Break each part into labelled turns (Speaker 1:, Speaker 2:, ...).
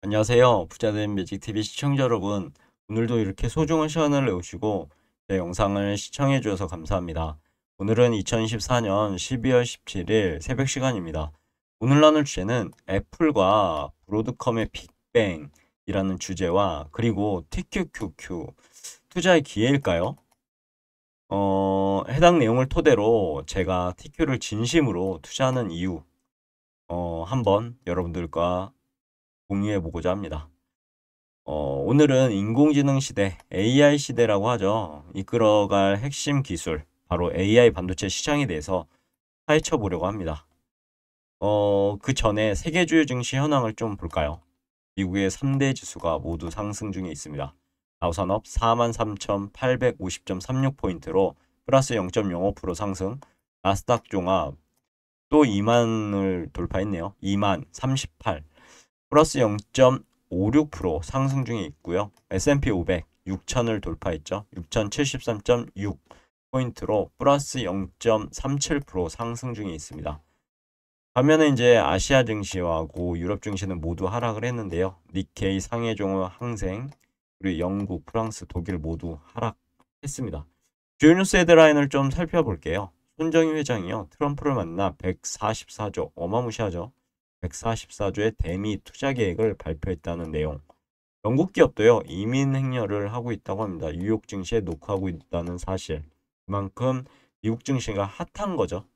Speaker 1: 안녕하세요. 부자된 매직TV 시청자 여러분. 오늘도 이렇게 소중한 시간을 내오시고 제 영상을 시청해 주셔서 감사합니다. 오늘은 2024년 12월 17일 새벽 시간입니다. 오늘 나눌 주제는 애플과 브로드컴의 빅뱅이라는 주제와 그리고 TQQQ 투자의 기회일까요? 해당 내용을 토대로 제가 TQ를 진심으로 투자하는 이유 한번 여러분들과 공유해 보고자 합니다. 오늘은 인공지능 시대, AI 시대라고 하죠. 이끌어갈 핵심 기술, 바로 AI 반도체 시장에 대해서 파헤쳐 보려고 합니다. 그 전에 세계 주요 증시 현황을 좀 볼까요? 미국의 3대 지수가 모두 상승 중에 있습니다. 다우산업 43,850.36포인트로 플러스 0.05% 상승, 나스닥 종합 또 2만을 돌파했네요. 2만 38, 플러스 0.56% 상승 중에 있고요. S&P 500 6천을 돌파했죠. 6,073.6 포인트로 플러스 0.37% 상승 중에 있습니다. 반면에 이제 아시아 증시하고 유럽 증시는 모두 하락을 했는데요. 니케이, 상해종합, 항생, 그리고 영국, 프랑스, 독일 모두 하락했습니다. 주요 뉴스 헤드라인을 좀 살펴볼게요. 손정희 회장이요. 트럼프를 만나 144조, 어마무시하죠. 144조의 대미 투자 계획을 발표했다는 내용. 영국 기업도요, 이민 행렬을 하고 있다고 합니다. 뉴욕 증시에 녹화하고 있다는 사실. 그만큼 미국 증시가 핫한 거죠.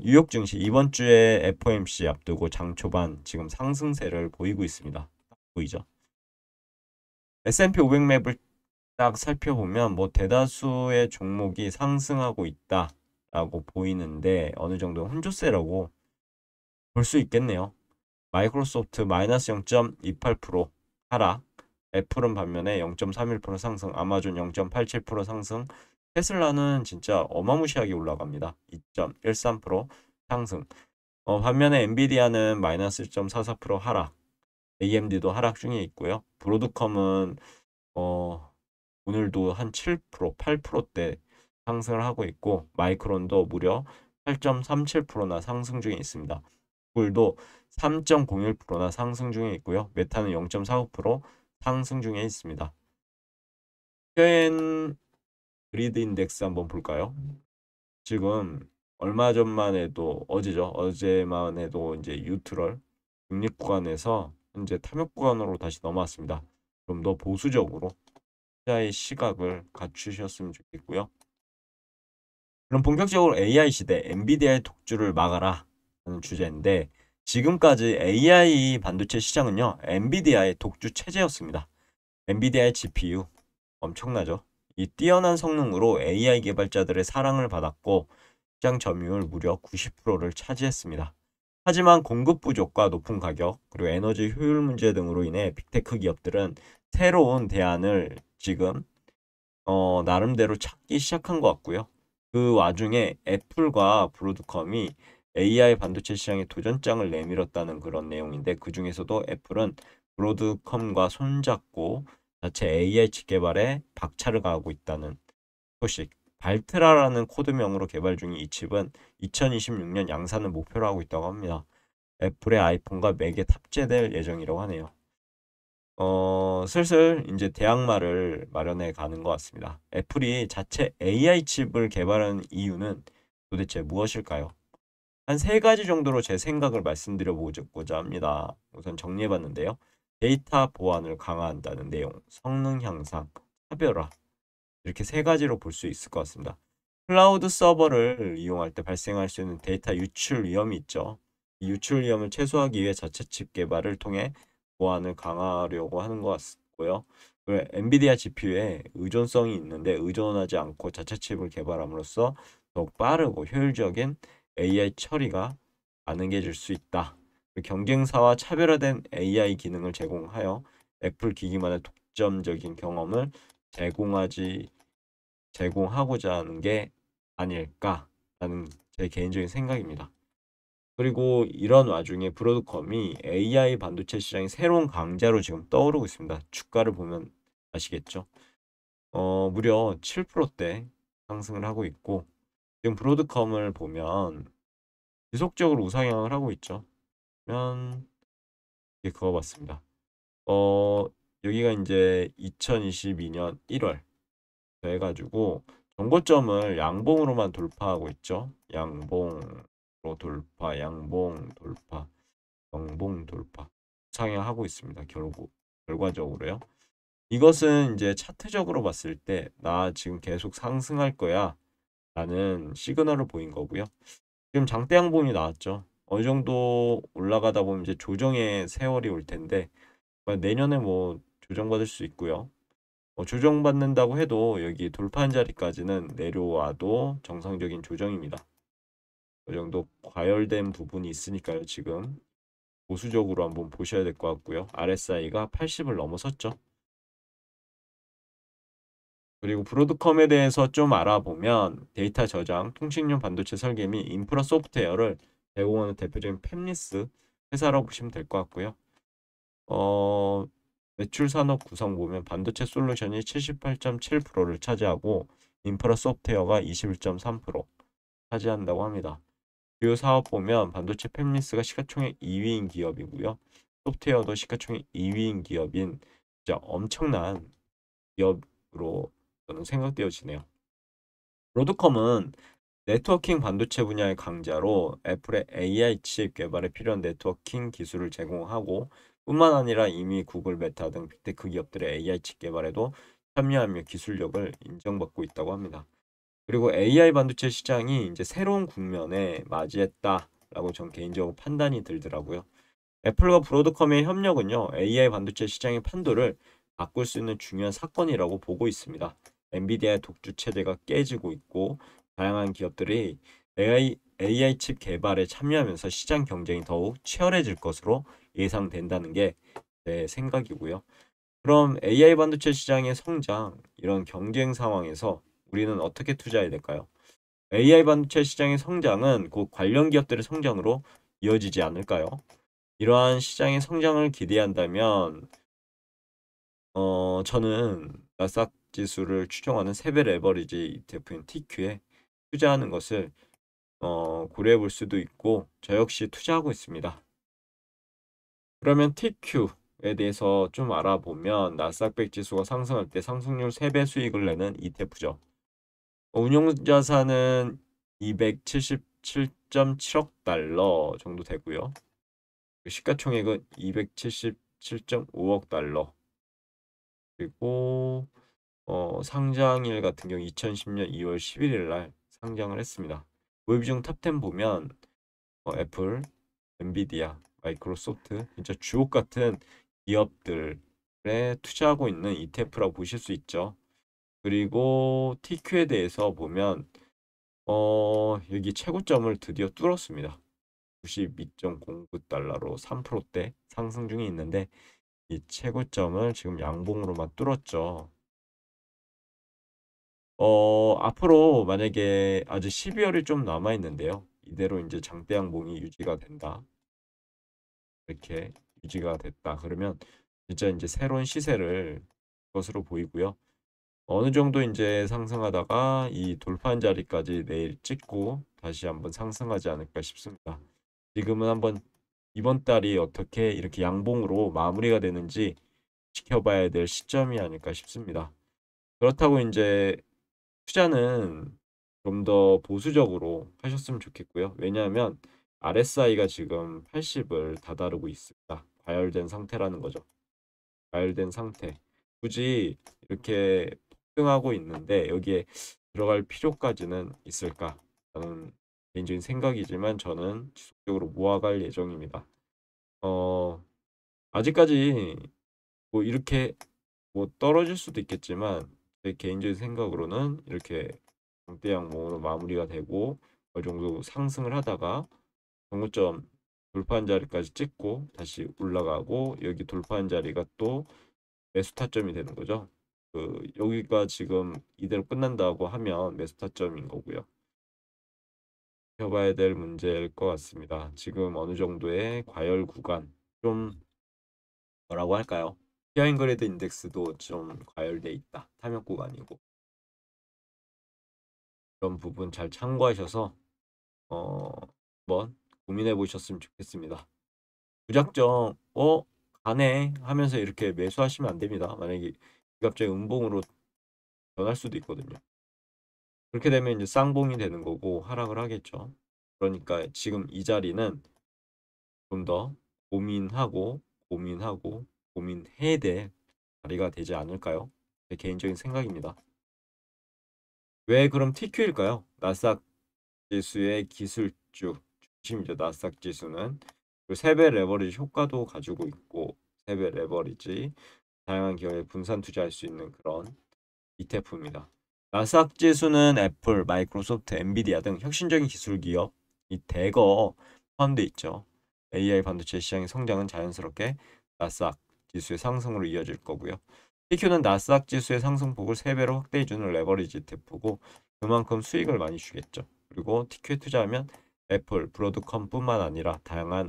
Speaker 1: 뉴욕 증시 이번 주에 FOMC 앞두고 장 초반 지금 상승세를 보이고 있습니다. 보이죠? S&P 500 맵을 딱 살펴보면 뭐 대다수의 종목이 상승하고 있다라고 보이는데 어느 정도 혼조세라고 볼 수 있겠네요. 마이크로소프트 마이너스 0.28% 하락, 애플은 반면에 0.31% 상승, 아마존 0.87% 상승, 테슬라는 진짜 어마무시하게 올라갑니다. 2.13% 상승. 반면에 엔비디아는 마이너스 1.44% 하락, AMD도 하락 중에 있고요. 브로드컴은 오늘도 한 7%, 8%대 상승을 하고 있고, 마이크론도 무려 8.37%나 상승 중에 있습니다. 구글도 3.01%나 상승 중에 있고요. 메타는 0.45% 상승 중에 있습니다. 펜 그리드 인덱스 한번 볼까요? 지금 얼마 전만 해도 어제죠. 어제만 해도 이제 뉴트럴 중립 구간에서 현재 탐욕 구간으로 다시 넘어왔습니다. 좀 더 보수적으로 투자의 시각을 갖추셨으면 좋겠고요. 그럼 본격적으로 AI 시대, 엔비디아의 독주를 막아라 하는 주제인데 지금까지 AI 반도체 시장은요, 엔비디아의 독주 체제였습니다. 엔비디아의 GPU 엄청나죠? 이 뛰어난 성능으로 AI 개발자들의 사랑을 받았고 시장 점유율 무려 90%를 차지했습니다. 하지만 공급 부족과 높은 가격, 그리고 에너지 효율 문제 등으로 인해 빅테크 기업들은 새로운 대안을 지금 나름대로 찾기 시작한 것 같고요. 그 와중에 애플과 브로드컴이 AI 반도체 시장에 도전장을 내밀었다는 그런 내용인데 그 중에서도 애플은 브로드컴과 손잡고 자체 AI 칩 개발에 박차를 가하고 있다는 소식. 발트라라는 코드명으로 개발 중인 이 칩은 2026년 양산을 목표로 하고 있다고 합니다. 애플의 아이폰과 맥에 탑재될 예정이라고 하네요. 슬슬 이제 대항마를 마련해 가는 것 같습니다. 애플이 자체 AI 칩을 개발하는 이유는 도대체 무엇일까요? 한 세 가지 정도로 제 생각을 말씀드려 보고자 합니다. 우선 정리해 봤는데요. 데이터 보안을 강화한다는 내용, 성능 향상, 차별화. 이렇게 세 가지로 볼 수 있을 것 같습니다. 클라우드 서버를 이용할 때 발생할 수 있는 데이터 유출 위험이 있죠. 이 유출 위험을 최소화하기 위해 자체 칩 개발을 통해 보안을 강화하려고 하는 것 같고요. 그리고 엔비디아 GPU에 의존성이 있는데 의존하지 않고 자체 칩을 개발함으로써 더욱 빠르고 효율적인 AI 처리가 가능해질 수 있다. 경쟁사와 차별화된 AI 기능을 제공하여 애플 기기만의 독점적인 경험을 제공하고자 하는 게 아닐까라는 제 개인적인 생각입니다. 그리고 이런 와중에 브로드컴이 AI 반도체 시장의 새로운 강자로 지금 떠오르고 있습니다. 주가를 보면 아시겠죠? 무려 7%대 상승을 하고 있고 지금 브로드컴을 보면 지속적으로 우상향을 하고 있죠. 그러면 이렇게 그어봤습니다. 어, 여기가 이제 2022년 1월 해가지고 정고점을 양봉으로만 돌파하고 있죠. 양봉으로 돌파, 양봉 돌파, 양봉 돌파 상향하고 있습니다. 결과적으로요. 이것은 이제 차트적으로 봤을 때 나 지금 계속 상승할 거야 라는 시그널을 보인 거고요. 지금 장대 양봉이 나왔죠. 어느 정도 올라가다 보면 이제 조정의 세월이 올 텐데 내년에 뭐 조정받을 수 있고요. 조정받는다고 해도 여기 돌파한 자리까지는 내려와도 정상적인 조정입니다. 그 정도 과열된 부분이 있으니까요. 지금 보수적으로 한번 보셔야 될 것 같고요. RSI가 80을 넘어섰죠. 그리고 브로드컴에 대해서 좀 알아보면 데이터 저장, 통신용 반도체 설계 및 인프라 소프트웨어를 제공하는 대표적인 팹리스 회사라고 보시면 될 것 같고요. 어, 매출 산업 구성 보면 반도체 솔루션이 78.7%를 차지하고 인프라 소프트웨어가 21.3% 차지한다고 합니다. 주요 사업 보면 반도체 팹리스가 시가총액 2위인 기업이고요. 소프트웨어도 시가총액 2위인 기업인 진짜 엄청난 기업으로 저는 생각되어지네요. 브로드컴은 네트워킹 반도체 분야의 강자로 애플의 AI 칩 개발에 필요한 네트워킹 기술을 제공하고 뿐만 아니라 이미 구글, 메타 등 빅테크 기업들의 AI 칩 개발에도 참여하며 기술력을 인정받고 있다고 합니다. 그리고 AI 반도체 시장이 이제 새로운 국면에 맞이했다라고 전 개인적으로 판단이 들더라고요. 애플과 브로드컴의 협력은요, AI 반도체 시장의 판도를 바꿀 수 있는 중요한 사건이라고 보고 있습니다. 엔비디아의 독주 체제가 깨지고 있고, 다양한 기업들이 AI 칩 개발에 참여하면서 시장 경쟁이 더욱 치열해질 것으로 예상된다는 게 제 생각이고요. 그럼 AI 반도체 시장의 성장, 이런 경쟁 상황에서 우리는 어떻게 투자해야 될까요? AI 반도체 시장의 성장은 곧 관련 기업들의 성장으로 이어지지 않을까요? 이러한 시장의 성장을 기대한다면 저는 나스닥 지수를 추종하는 세배 레버리지 ETF인 TQ에 투자하는 것을 고려해 볼 수도 있고 저 역시 투자하고 있습니다. 그러면 TQ에 대해서 좀 알아보면 나스닥 100 지수가 상승할 때 상승률 3배 수익을 내는 ETF죠. 운용 자산은 277.7억 달러 정도 되고요. 시가총액은 277.5억 달러. 그리고 상장일 같은 경우 2010년 2월 11일 날 상장을 했습니다. 웹중 탑10 보면 애플, 엔비디아, 마이크로소프트 진짜 주옥 같은 기업들에 투자하고 있는 ETF라고 보실 수 있죠. 그리고 TQ에 대해서 보면 여기 최고점을 드디어 뚫었습니다. 92.09달러로 3%대 상승 중에 있는데 이 최고점을 지금 양봉으로만 뚫었죠. 앞으로 만약에 아직 12월이 좀 남아 있는데요. 이대로 이제 장대 양봉이 유지가 된다. 이렇게 유지가 됐다. 그러면 진짜 이제 새로운 시세를 것으로 보이고요. 어느 정도 이제 상승하다가 이 돌파한 자리까지 내일 찍고 다시 한번 상승하지 않을까 싶습니다. 지금은 한번 이번 달이 어떻게 이렇게 양봉으로 마무리가 되는지 지켜봐야 될 시점이 아닐까 싶습니다. 그렇다고 이제 투자는 좀 더 보수적으로 하셨으면 좋겠고요. 왜냐하면 RSI가 지금 80을 다다르고 있습니다. 과열된 상태라는 거죠. 과열된 상태. 굳이 이렇게 폭등하고 있는데 여기에 들어갈 필요까지는 있을까? 저는 개인적인 생각이지만 저는 지속적으로 모아갈 예정입니다. 어, 아직까지 뭐 이렇게 뭐 떨어질 수도 있겠지만 제 개인적인 생각으로는 이렇게 장대 양봉으로 마무리가 되고 어느 정도 상승을 하다가 정고점 돌파한 자리까지 찍고 다시 올라가고 여기 돌파한 자리가 또 매수 타점이 되는 거죠. 여기가 지금 이대로 끝난다고 하면 매수 타점인 거고요. 지켜봐야 될 문제일 것 같습니다. 지금 어느 정도의 과열 구간 좀 뭐라고 할까요? 피어인그레드 인덱스도 좀 과열돼 있다. 탐욕 구간이고 그런 부분 잘 참고하셔서 한번 고민해 보셨으면 좋겠습니다. 무작정 가네 하면서 이렇게 매수하시면 안 됩니다. 만약에 갑자기 음봉으로 변할 수도 있거든요. 그렇게 되면 이제 쌍봉이 되는 거고 하락을 하겠죠. 그러니까 지금 이 자리는 좀 더 고민하고 고민하고 고민해야 될 자리가 되지 않을까요? 제 개인적인 생각입니다. 왜 그럼 TQ일까요? 나스닥 지수의 기술주 중심이죠. 나스닥 지수는 그리고 3배 레버리지 효과도 가지고 있고 3배 레버리지 다양한 기업에 분산 투자할 수 있는 그런 ETF입니다. 나스닥 지수는 애플, 마이크로소프트, 엔비디아 등 혁신적인 기술 기업이 대거 포함되어 있죠. AI 반도체 시장의 성장은 자연스럽게 나스닥 지수의 상승으로 이어질 거고요. TQ는 나스닥 지수의 상승폭을 3배로 확대해주는 레버리지 ETF고 그만큼 수익을 많이 주겠죠. 그리고 TQ에 투자하면 애플, 브로드컴뿐만 아니라 다양한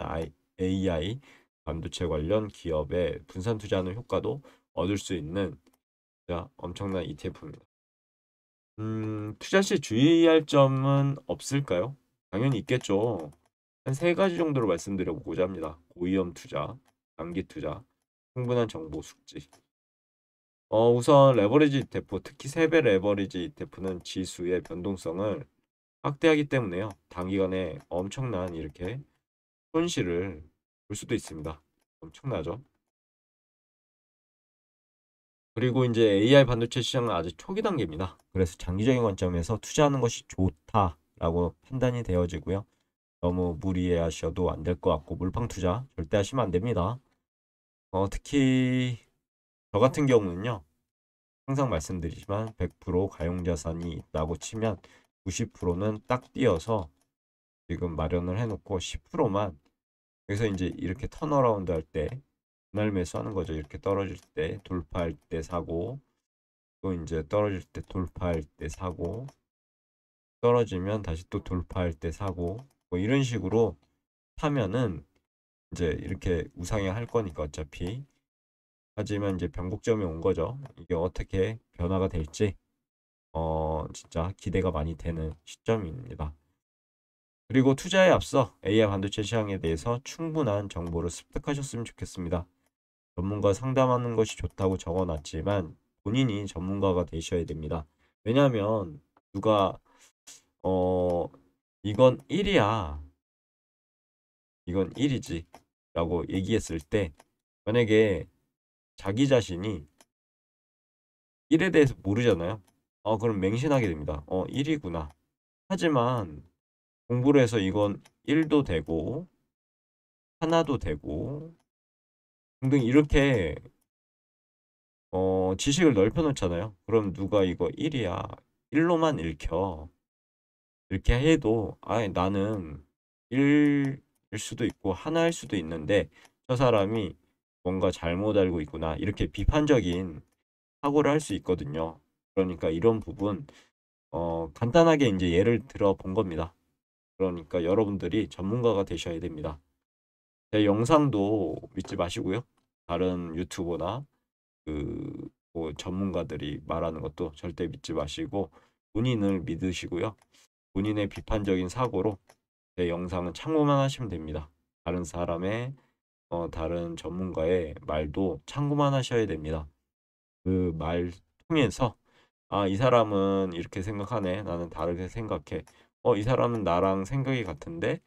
Speaker 1: AI 반도체 관련 기업에 분산 투자하는 효과도 얻을 수 있는 엄청난 ETF입니다. 투자 시 주의할 점은 없을까요? 당연히 있겠죠. 한 세 가지 정도로 말씀드려보고자 합니다. 고위험 투자, 단기 투자, 충분한 정보 숙지. 우선 레버리지 ETF, 특히 3배 레버리지 ETF는 지수의 변동성을 확대하기 때문에요. 단기간에 엄청난 이렇게 손실을 볼 수도 있습니다. 엄청나죠. 그리고 이제 AI 반도체 시장은 아직 초기 단계입니다. 그래서 장기적인 관점에서 투자하는 것이 좋다라고 판단이 되어지고요. 너무 무리하셔도 안 될 것 같고 물방 투자 절대 하시면 안 됩니다. 특히 저 같은 경우는요. 항상 말씀드리지만 100% 가용자산이 있다고 치면 90%는 딱 띄어서 지금 마련을 해놓고 10%만 여기서 이제 이렇게 턴어라운드 할 때 분할 매수하는 거죠. 이렇게 떨어질 때 돌파할 때 사고 또 이제 떨어질 때 돌파할 때 사고 떨어지면 다시 또 돌파할 때 사고 뭐 이런 식으로 사면은 이제 이렇게 우상향 할 거니까 어차피 하지만 이제 변곡점이 온 거죠. 이게 어떻게 변화가 될지 진짜 기대가 많이 되는 시점입니다. 그리고 투자에 앞서 AI 반도체 시장에 대해서 충분한 정보를 습득하셨으면 좋겠습니다. 전문가 상담하는 것이 좋다고 적어놨지만 본인이 전문가가 되셔야 됩니다. 왜냐하면 누가 이건 1이야. 이건 1이지. 라고 얘기했을 때 만약에 자기 자신이 1에 대해서 모르잖아요. 그럼 맹신하게 됩니다. 1이구나. 하지만 공부를 해서 이건 1도 되고 하나도 되고 등등 이렇게 지식을 넓혀 놓잖아요. 그럼 누가 이거 1이야. 1로만 읽혀. 이렇게 해도 나는 1일 수도 있고 하나일 수도 있는데 저 사람이 뭔가 잘못 알고 있구나. 이렇게 비판적인 사고를 할 수 있거든요. 그러니까 이런 부분 간단하게 이제 예를 들어 본 겁니다. 그러니까 여러분들이 전문가가 되셔야 됩니다. 제 영상도 믿지 마시고요. 다른 유튜버나 뭐 전문가들이 말하는 것도 절대 믿지 마시고 본인을 믿으시고요. 본인의 비판적인 사고로 제 영상은 참고만 하시면 됩니다. 다른 사람의 다른 전문가의 말도 참고만 하셔야 됩니다. 그 말 통해서 이 사람은 이렇게 생각하네. 나는 다르게 생각해. 이 사람은 나랑 생각이 같은데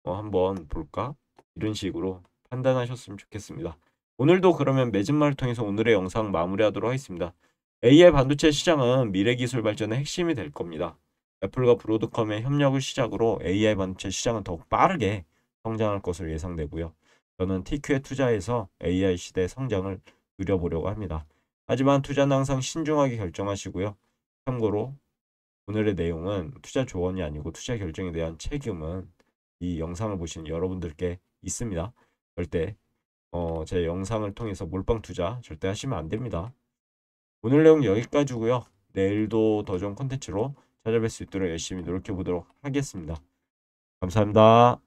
Speaker 1: 한번 볼까? 이런 식으로 판단하셨으면 좋겠습니다. 오늘도 그러면 매진말을 통해서 오늘의 영상 마무리하도록 하겠습니다. AI 반도체 시장은 미래 기술 발전의 핵심이 될 겁니다. 애플과 브로드컴의 협력을 시작으로 AI 반도체 시장은 더욱 빠르게 성장할 것으로 예상되고요. 저는 TQ에 투자해서 AI 시대 성장을 누려보려고 합니다. 하지만 투자는 항상 신중하게 결정하시고요. 참고로 오늘의 내용은 투자 조언이 아니고 투자 결정에 대한 책임은 이 영상을 보시는 여러분들께 있습니다. 절대 제 영상을 통해서 몰빵 투자 절대 하시면 안 됩니다. 오늘 내용 여기까지고요. 내일도 더 좋은 콘텐츠로 찾아뵐 수 있도록 열심히 노력해 보도록 하겠습니다. 감사합니다.